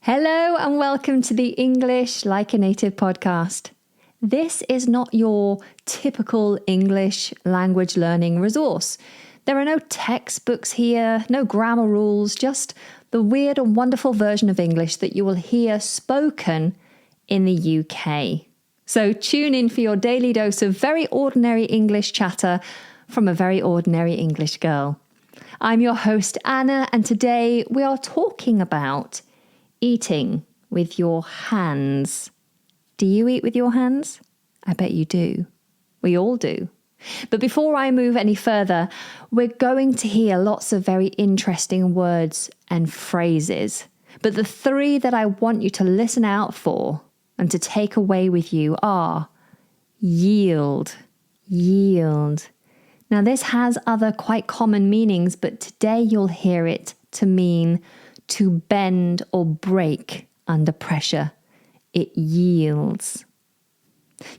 Hello and welcome to the English Like a Native podcast. This is not your typical English language learning resource. There are no textbooks here, no grammar rules, just the weird and wonderful version of English that you will hear spoken in the UK. So tune in for your daily dose of very ordinary English chatter from a very ordinary English girl. I'm your host Anna, and today we are talking about eating with your hands. Do you eat with your hands? I bet you do. We all do. But before I move any further, we're going to hear lots of very interesting words and phrases. But the three that I want you to listen out for and to take away with you are yield. Now this has other quite common meanings, but today you'll hear it to mean to bend or break under pressure. It yields.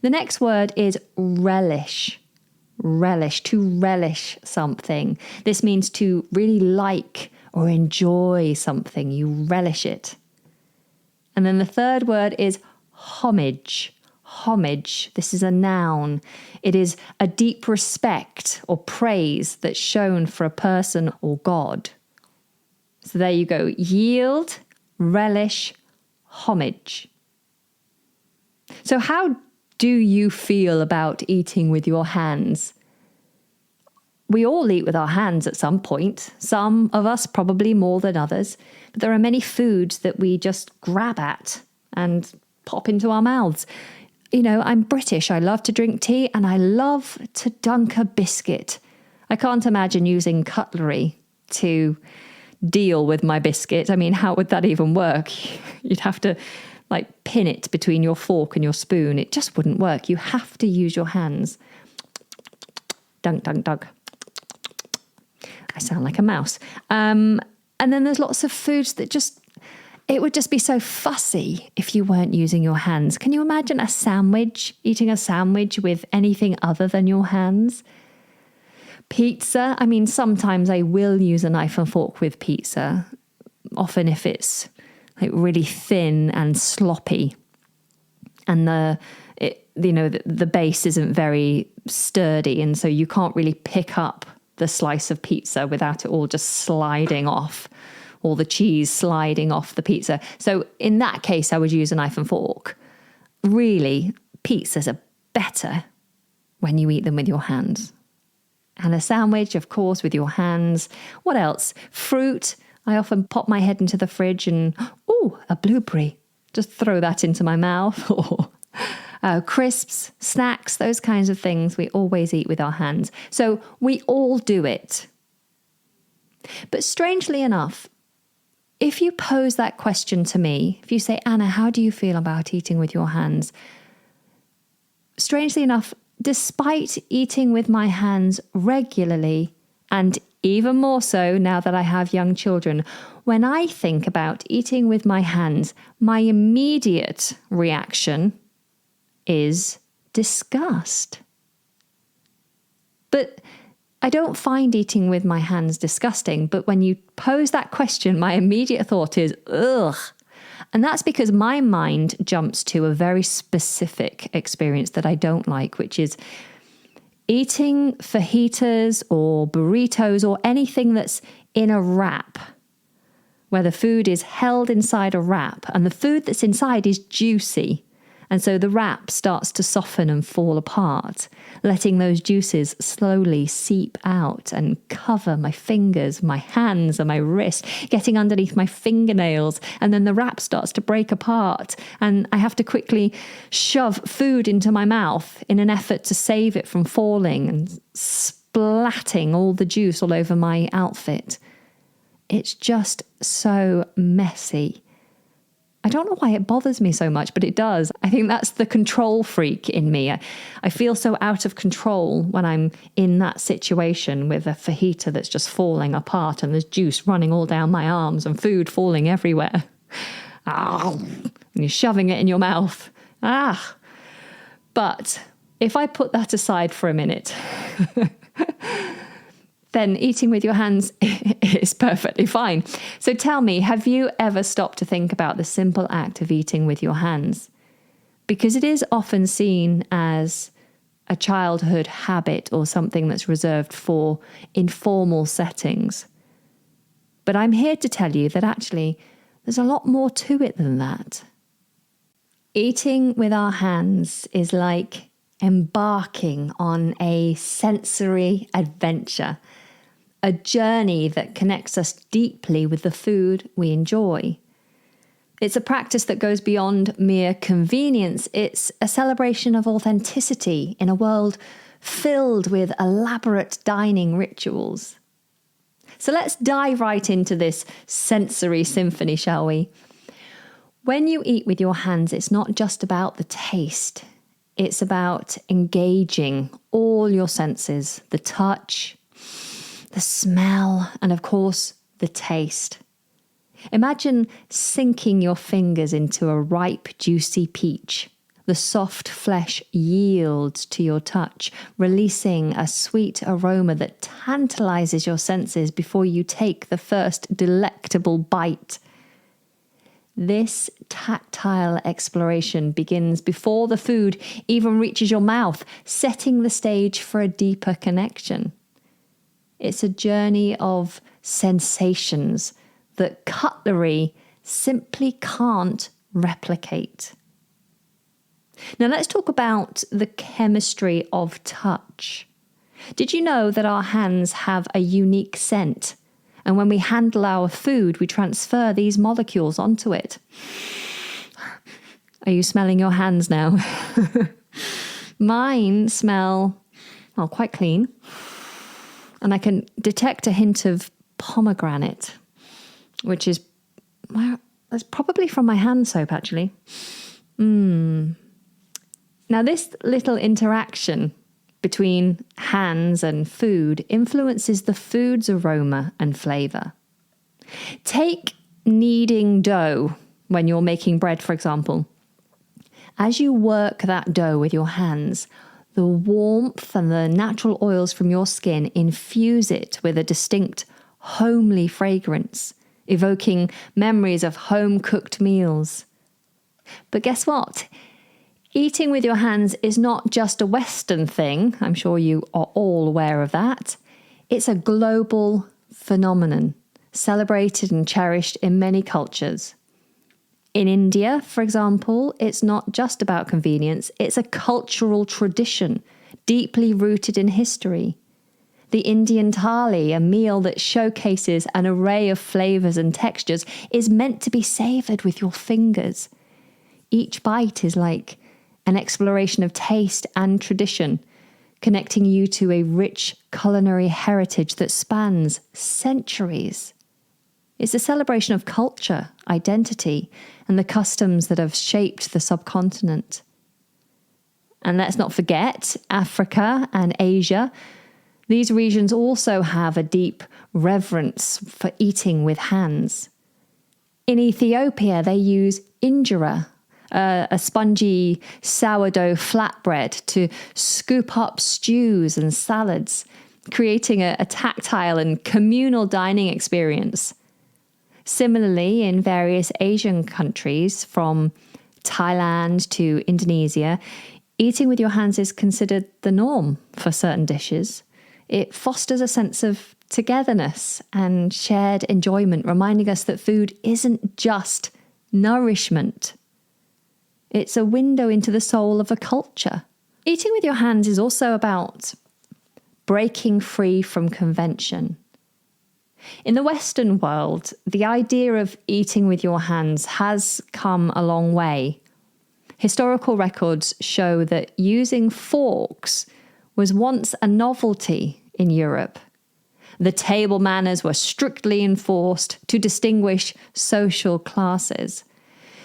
The next word is relish. Relish, to relish something. This means to really like or enjoy something. You relish it. And then the third word is homage. Homage. This is a noun. It is a deep respect or praise that's shown for a person or God. So there you go. Yield, relish, homage. So how do you feel about eating with your hands? We all eat with our hands at some point. Some of us probably more than others. But there are many foods that we just grab at and pop into our mouths. You know, I'm British. I love to drink tea and I love to dunk a biscuit. I can't imagine using cutlery to deal with my biscuit. I mean, how would that even work? You'd have to pin it between your fork and your spoon. It just wouldn't work. You have to use your hands. Dunk, dunk, dunk. I sound like a mouse. And then there's lots of foods that it would just be so fussy if you weren't using your hands. Can you imagine a sandwich, eating a sandwich with anything other than your hands? Pizza, I mean, sometimes I will use a knife and fork with pizza, often if it's really thin and sloppy and the base isn't very sturdy, and so you can't really pick up the slice of pizza without it all just sliding off, all the cheese sliding off the pizza. So in that case, I would use a knife and fork. Really, pizzas are better when you eat them with your hands. And a sandwich, of course, with your hands. What else? Fruit. I often pop my head into the fridge and, a blueberry. Just throw that into my mouth. Or crisps, snacks, those kinds of things we always eat with our hands. So we all do it. But strangely enough, if you pose that question to me, if you say, Anna, how do you feel about eating with your hands? Strangely enough, despite eating with my hands regularly, and even more so now that I have young children, when I think about eating with my hands, my immediate reaction is disgust. But I don't find eating with my hands disgusting, but when you pose that question, my immediate thought is, ugh. And that's because my mind jumps to a very specific experience that I don't like, which is eating fajitas or burritos or anything that's in a wrap, where the food is held inside a wrap and the food that's inside is juicy. And so the wrap starts to soften and fall apart, letting those juices slowly seep out and cover my fingers, my hands and my wrist, getting underneath my fingernails. And then the wrap starts to break apart and I have to quickly shove food into my mouth in an effort to save it from falling and splatting all the juice all over my outfit. It's just so messy. I don't know why it bothers me so much, but it does. I think that's the control freak in me. I feel so out of control when I'm in that situation with a fajita that's just falling apart and there's juice running all down my arms and food falling everywhere. And you're shoving it in your mouth. But if I put that aside for a minute, then eating with your hands is perfectly fine. So tell me, have you ever stopped to think about the simple act of eating with your hands? Because it is often seen as a childhood habit or something that's reserved for informal settings. But I'm here to tell you that actually there's a lot more to it than that. Eating with our hands is like embarking on a sensory adventure, a journey that connects us deeply with the food we enjoy. It's a practice that goes beyond mere convenience. It's a celebration of authenticity in a world filled with elaborate dining rituals. So let's dive right into this sensory symphony, shall we? When you eat with your hands, it's not just about the taste. It's about engaging all your senses, the touch, the smell, and of course, the taste. Imagine sinking your fingers into a ripe, juicy peach. The soft flesh yields to your touch, releasing a sweet aroma that tantalizes your senses before you take the first delectable bite. This tactile exploration begins before the food even reaches your mouth, setting the stage for a deeper connection. It's a journey of sensations that cutlery simply can't replicate. Now let's talk about the chemistry of touch. Did you know that our hands have a unique scent? And when we handle our food, we transfer these molecules onto it. Are you smelling your hands now? Mine smell, well, quite clean. And I can detect a hint of pomegranate, which is, well, that's probably from my hand soap, actually. Now, this little interaction between hands and food influences the food's aroma and flavour. Take kneading dough when you're making bread, for example. As you work that dough with your hands, the warmth and the natural oils from your skin infuse it with a distinct homely fragrance, evoking memories of home-cooked meals. But guess what? Eating with your hands is not just a Western thing. I'm sure you are all aware of that. It's a global phenomenon, celebrated and cherished in many cultures. In India, for example, it's not just about convenience, it's a cultural tradition, deeply rooted in history. The Indian thali, a meal that showcases an array of flavours and textures, is meant to be savoured with your fingers. Each bite is like an exploration of taste and tradition, connecting you to a rich culinary heritage that spans centuries. It's a celebration of culture, identity, and the customs that have shaped the subcontinent. And let's not forget Africa and Asia. These regions also have a deep reverence for eating with hands. In Ethiopia, they use injera, a spongy sourdough flatbread, to scoop up stews and salads, creating a tactile and communal dining experience. Similarly, in various Asian countries, from Thailand to Indonesia, eating with your hands is considered the norm for certain dishes. It fosters a sense of togetherness and shared enjoyment, reminding us that food isn't just nourishment. It's a window into the soul of a culture. Eating with your hands is also about breaking free from convention. In the Western world, the idea of eating with your hands has come a long way. Historical records show that using forks was once a novelty in Europe. The table manners were strictly enforced to distinguish social classes.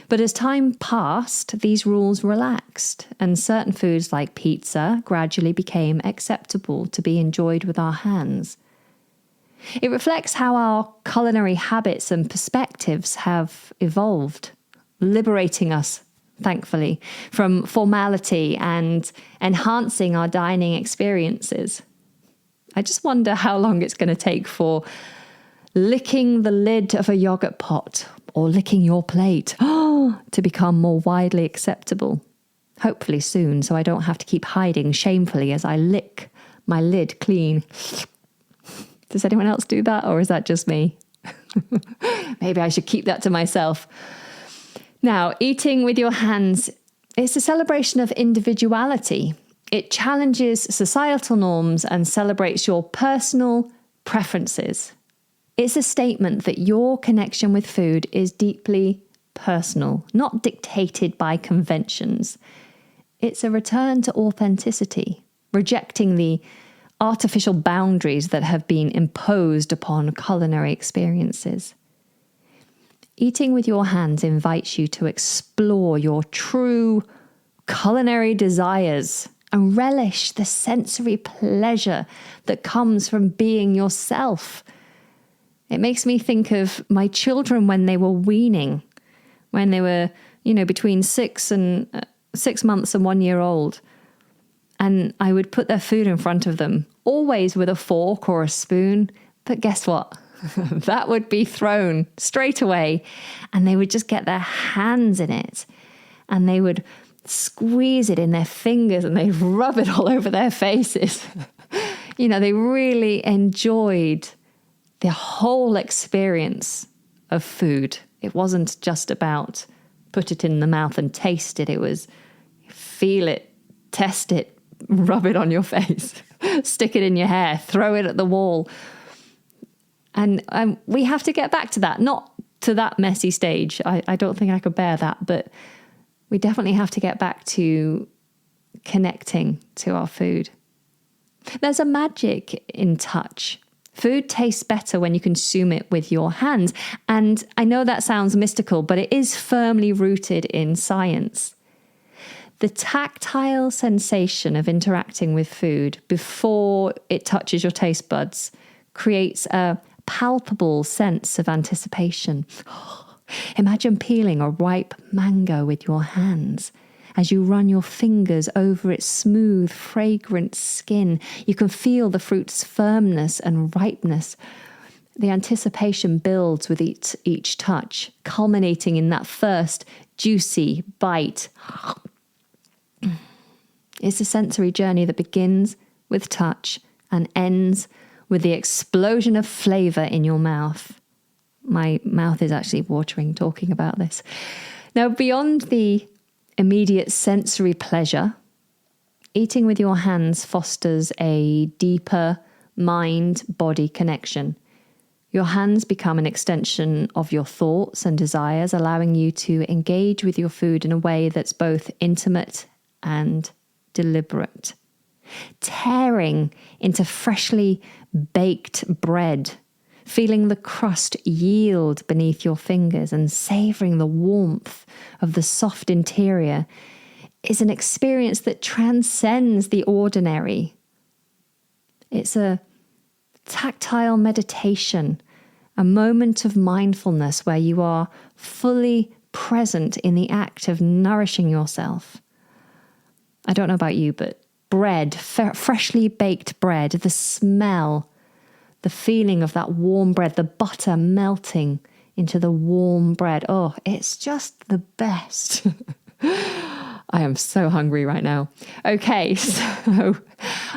But as time passed, these rules relaxed, and certain foods like pizza gradually became acceptable to be enjoyed with our hands. It reflects how our culinary habits and perspectives have evolved, liberating us, thankfully, from formality and enhancing our dining experiences. I just wonder how long it's going to take for licking the lid of a yogurt pot or licking your plate to become more widely acceptable. Hopefully soon, so I don't have to keep hiding shamefully as I lick my lid clean. Does anyone else do that, or is that just me? Maybe I should keep that to myself. Now, eating with your hands, it's a celebration of individuality. It challenges societal norms and celebrates your personal preferences. It's a statement that your connection with food is deeply personal, not dictated by conventions. It's a return to authenticity, rejecting the artificial boundaries that have been imposed upon culinary experiences. Eating with your hands invites you to explore your true culinary desires and relish the sensory pleasure that comes from being yourself. It makes me think of my children when they were weaning, when they were, between 6 months and 1 year old. And I would put their food in front of them, always with a fork or a spoon. But guess what? That would be thrown straight away. And they would just get their hands in it. And they would squeeze it in their fingers and they'd rub it all over their faces. They really enjoyed the whole experience of food. It wasn't just about put it in the mouth and taste it. It was feel it, test it, rub it on your face, stick it in your hair, throw it at the wall. And we have to get back to that, not to that messy stage. I don't think I could bear that, but we definitely have to get back to connecting to our food. There's a magic in touch. Food tastes better when you consume it with your hands. And I know that sounds mystical, but it is firmly rooted in science. The tactile sensation of interacting with food before it touches your taste buds creates a palpable sense of anticipation. Imagine peeling a ripe mango with your hands. As you run your fingers over its smooth, fragrant skin, you can feel the fruit's firmness and ripeness. The anticipation builds with each touch, culminating in that first juicy bite. It's a sensory journey that begins with touch and ends with the explosion of flavour in your mouth. My mouth is actually watering talking about this. Now, beyond the immediate sensory pleasure, eating with your hands fosters a deeper mind-body connection. Your hands become an extension of your thoughts and desires, allowing you to engage with your food in a way that's both intimate and deliberate. Tearing into freshly baked bread, feeling the crust yield beneath your fingers and savouring the warmth of the soft interior is an experience that transcends the ordinary. It's a tactile meditation, a moment of mindfulness where you are fully present in the act of nourishing yourself. I don't know about you, but bread, freshly baked bread, the smell, the feeling of that warm bread, the butter melting into the warm bread. Oh, it's just the best. I am so hungry right now. Okay, so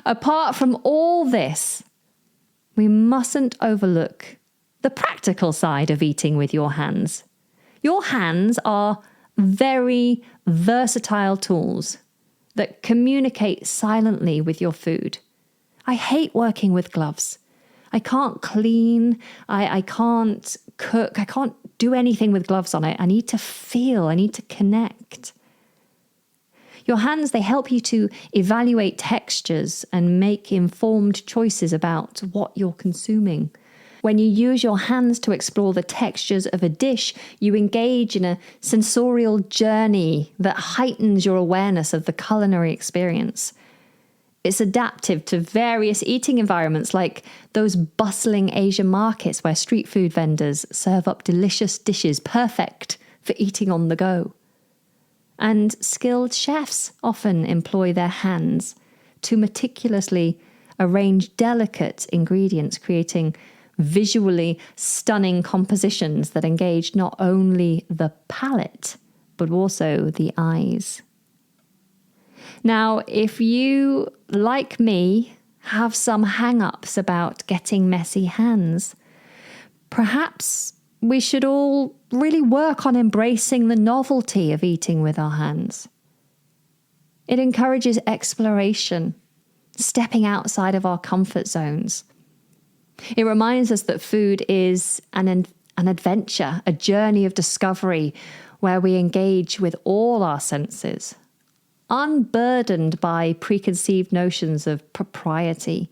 apart from all this, we mustn't overlook the practical side of eating with your hands. Your hands are very versatile tools that communicate silently with your food. I hate working with gloves. I can't clean, I can't cook, I can't do anything with gloves on it. I need to feel, I need to connect. Your hands, they help you to evaluate textures and make informed choices about what you're consuming. When you use your hands to explore the textures of a dish, you engage in a sensorial journey that heightens your awareness of the culinary experience. It's adaptive to various eating environments like those bustling Asian markets where street food vendors serve up delicious dishes perfect for eating on the go. And skilled chefs often employ their hands to meticulously arrange delicate ingredients, creating visually stunning compositions that engage not only the palate, but also the eyes. Now, if you, like me, have some hang-ups about getting messy hands, perhaps we should all really work on embracing the novelty of eating with our hands. It encourages exploration, stepping outside of our comfort zones. It reminds us that food is an adventure, a journey of discovery where we engage with all our senses, unburdened by preconceived notions of propriety.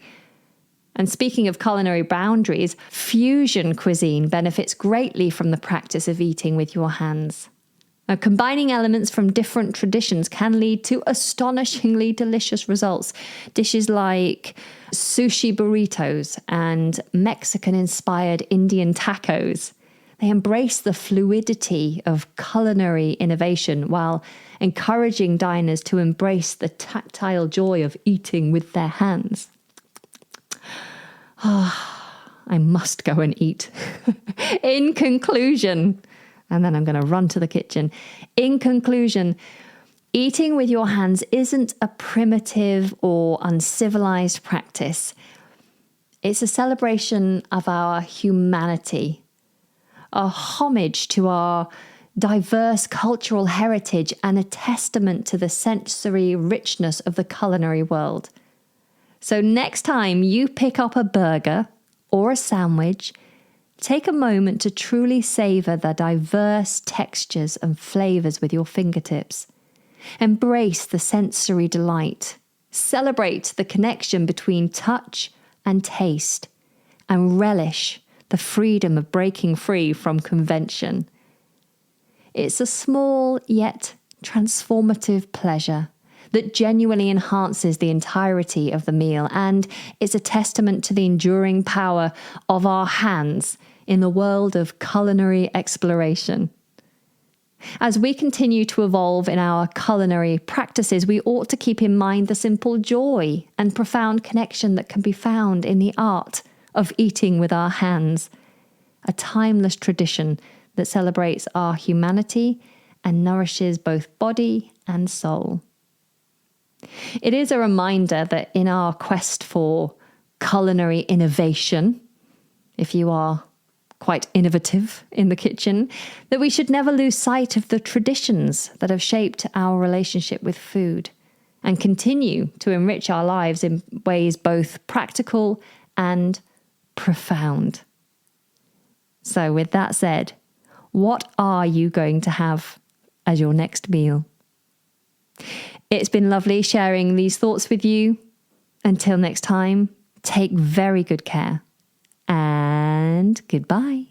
And speaking of culinary boundaries, fusion cuisine benefits greatly from the practice of eating with your hands. Now, combining elements from different traditions can lead to astonishingly delicious results. Dishes like sushi burritos and Mexican-inspired Indian tacos. They embrace the fluidity of culinary innovation while encouraging diners to embrace the tactile joy of eating with their hands. I must go and eat. In conclusion, and then I'm going to run to the kitchen. In conclusion, eating with your hands isn't a primitive or uncivilized practice. It's a celebration of our humanity, a homage to our diverse cultural heritage, and a testament to the sensory richness of the culinary world. So next time you pick up a burger or a sandwich, take a moment to truly savor the diverse textures and flavors with your fingertips. Embrace the sensory delight. Celebrate the connection between touch and taste, and relish the freedom of breaking free from convention. It's a small yet transformative pleasure that genuinely enhances the entirety of the meal, and it's a testament to the enduring power of our hands in the world of culinary exploration. As we continue to evolve in our culinary practices, we ought to keep in mind the simple joy and profound connection that can be found in the art of eating with our hands, a timeless tradition that celebrates our humanity and nourishes both body and soul. It is a reminder that in our quest for culinary innovation, if you are quite innovative in the kitchen, that we should never lose sight of the traditions that have shaped our relationship with food and continue to enrich our lives in ways both practical and profound. So with that said, what are you going to have as your next meal? It's been lovely sharing these thoughts with you. Until next time, take very good care and goodbye.